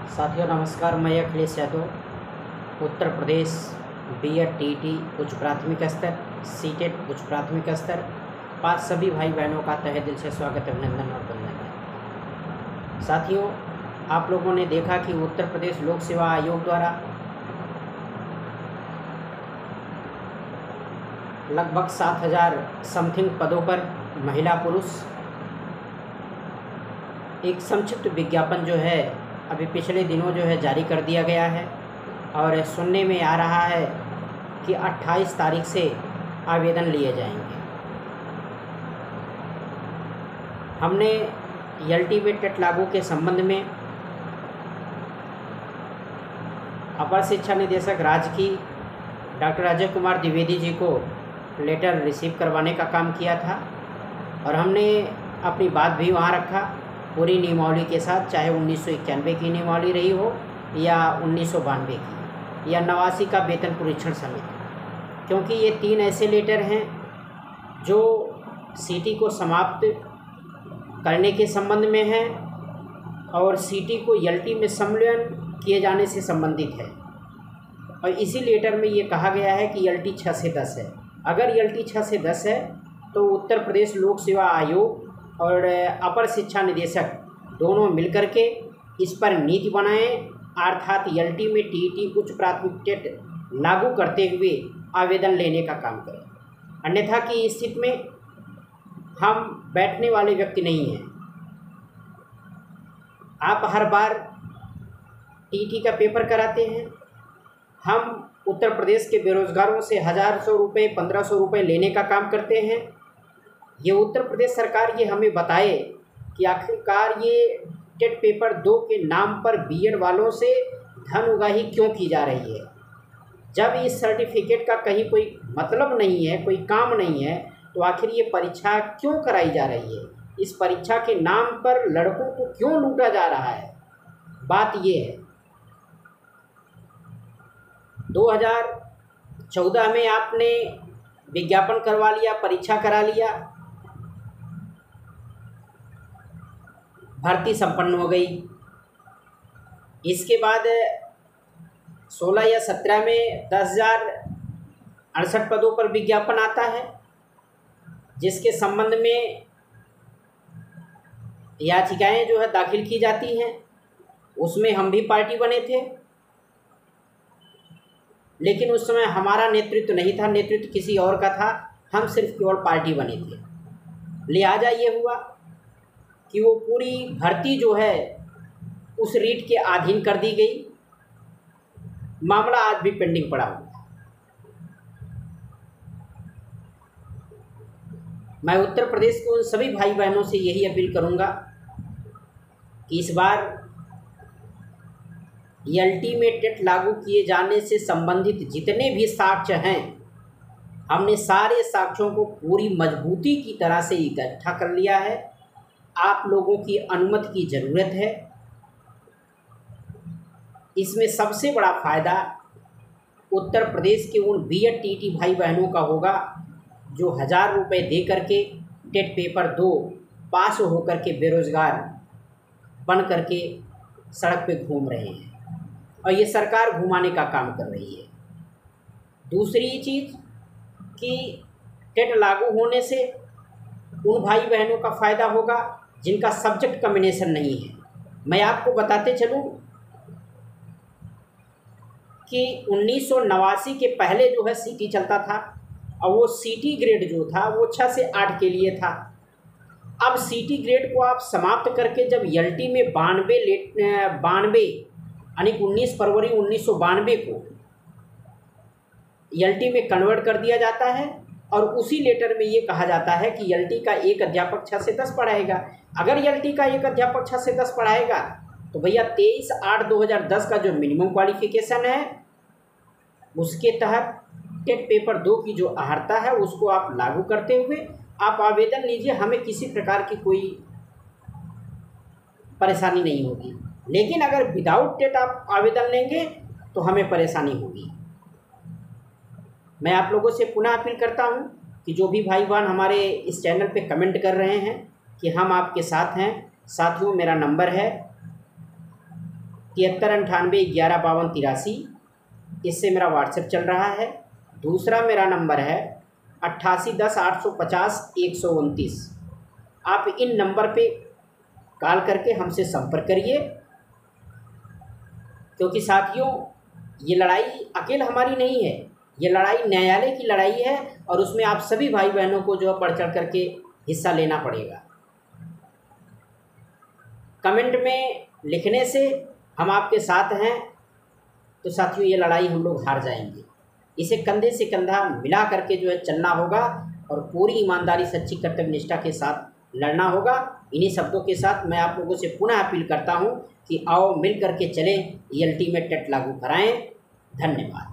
साथियों नमस्कार, मैं अखिलेश यादव। उत्तर प्रदेश बीएड टीईटी उच्च प्राथमिक स्तर, सीटेट उच्च प्राथमिक स्तर पास सभी भाई बहनों का तहे दिल से स्वागत, अभिनंदन और वंदन है। साथियों, आप लोगों ने देखा कि उत्तर प्रदेश लोक सेवा आयोग द्वारा लगभग 7,000 समथिंग पदों पर महिला पुरुष एक संक्षिप्त विज्ञापन जो है अभी पिछले दिनों जो है जारी कर दिया गया है और सुनने में आ रहा है कि 28 तारीख से आवेदन लिए जाएंगे। हमने अल्टीमेट टेट लागू के संबंध में अपर शिक्षा निदेशक राज्य की डॉक्टर अजय कुमार द्विवेदी जी को लेटर रिसीव करवाने का काम किया था और हमने अपनी बात भी वहाँ रखा पूरी नियमावली के साथ, चाहे 1991 की नियमावली रही हो या 1992 की या 89 का वेतन परीक्षण समिति, क्योंकि ये 3 ऐसे लेटर हैं जो सीटी को समाप्त करने के संबंध में हैं और सीटी को एलटी में सम्मिलन किए जाने से संबंधित है। और इसी लेटर में ये कहा गया है कि एलटी 6 से 10 है। अगर एलटी 6 से 10 है तो उत्तर प्रदेश लोक सेवा आयोग और अपर शिक्षा निदेशक दोनों मिलकर के इस पर नीति बनाएं, अर्थात एलटी में टीईटी उच्च प्राथमिक टेट लागू करते हुए आवेदन लेने का काम करें। अन्यथा की स्थिति में हम बैठने वाले व्यक्ति नहीं हैं। आप हर बार टीईटी का पेपर कराते हैं, हम उत्तर प्रदेश के बेरोजगारों से 1,000 रुपये 1,500 रुपये लेने का काम करते हैं। ये उत्तर प्रदेश सरकार ये हमें बताए कि आखिरकार ये टेट पेपर 2 के नाम पर बीएड वालों से धन उगाही क्यों की जा रही है। जब इस सर्टिफिकेट का कहीं कोई मतलब नहीं है, कोई काम नहीं है, तो आखिर ये परीक्षा क्यों कराई जा रही है। इस परीक्षा के नाम पर लड़कों को क्यों लूटा जा रहा है। बात ये है, 2014 में आपने विज्ञापन करवा लिया, परीक्षा करा लिया, भर्ती संपन्न हो गई। इसके बाद 16 या 17 में 10,068 पदों पर विज्ञापन आता है, जिसके संबंध में याचिकाएं जो है दाखिल की जाती हैं। उसमें हम भी पार्टी बने थे, लेकिन उस समय हमारा नेतृत्व नहीं था, नेतृत्व किसी और का था, हम सिर्फ केवल पार्टी बने थे। लिहाजा ये हुआ कि वो पूरी भर्ती जो है उस रीट के अधीन कर दी गई। मामला आज भी पेंडिंग पड़ा हुआ है। मैं उत्तर प्रदेश के उन सभी भाई बहनों से यही अपील करूंगा कि इस बार अल्टीमेट टेट लागू किए जाने से संबंधित जितने भी साक्ष्य हैं, हमने सारे साक्ष्यों को पूरी मजबूती की तरह से इकट्ठा कर लिया है। आप लोगों की अनुमति की ज़रूरत है। इसमें सबसे बड़ा फ़ायदा उत्तर प्रदेश के उन बीएड टीईटी भाई बहनों का होगा जो 1,000 रुपये दे करके टेट पेपर 2 पास होकर के बेरोज़गार बन करके सड़क पे घूम रहे हैं और ये सरकार घुमाने का काम कर रही है। दूसरी चीज़ कि टेट लागू होने से उन भाई बहनों का फ़ायदा होगा जिनका सब्जेक्ट कॉम्बिनेशन नहीं है। मैं आपको बताते चलूं कि 1989 के पहले जो है सीटी चलता था और वो सीटी ग्रेड जो था वो 6 से 8 के लिए था। अब सीटी ग्रेड को आप समाप्त करके जब एलटी में 92 यानी 19 फरवरी 1992 को एलटी में कन्वर्ट कर दिया जाता है और उसी लेटर में ये कहा जाता है कि एलटी का एक अध्यापक 6 से 10 पढ़ाएगा। अगर एलटी का एक अध्यापक 6 से 10 पढ़ाएगा तो भैया 23/8/2010 का जो मिनिमम क्वालिफिकेशन है उसके तहत टेट पेपर 2 की जो अर्हता है उसको आप लागू करते हुए आप आवेदन लीजिए। हमें किसी प्रकार की कोई परेशानी नहीं होगी। लेकिन अगर विदाउट टेट आप आवेदन लेंगे तो हमें परेशानी होगी। मैं आप लोगों से पुनः अपील करता हूं कि जो भी भाई बहन हमारे इस चैनल पे कमेंट कर रहे हैं कि हम आपके साथ हैं, साथियों मेरा नंबर है 7398115283, इससे मेरा व्हाट्सएप चल रहा है। दूसरा मेरा नंबर है 8810850129। आप इन नंबर पे कॉल करके हमसे संपर्क करिए, क्योंकि साथियों ये लड़ाई अकेले हमारी नहीं है, ये लड़ाई न्यायालय की लड़ाई है और उसमें आप सभी भाई बहनों को जो है बढ़ चढ़ करके हिस्सा लेना पड़ेगा। कमेंट में लिखने से हम आपके साथ हैं, तो साथियों ये लड़ाई हम लोग हार जाएंगे। इसे कंधे से कंधा मिला करके जो है चलना होगा और पूरी ईमानदारी सच्ची कर्तव्य निष्ठा के साथ लड़ना होगा। इन्हीं शब्दों के साथ मैं आप लोगों से पुनः अपील करता हूं कि आओ मिल करके चलें, ये अल्टीमेट टेट लागू कराएं। धन्यवाद।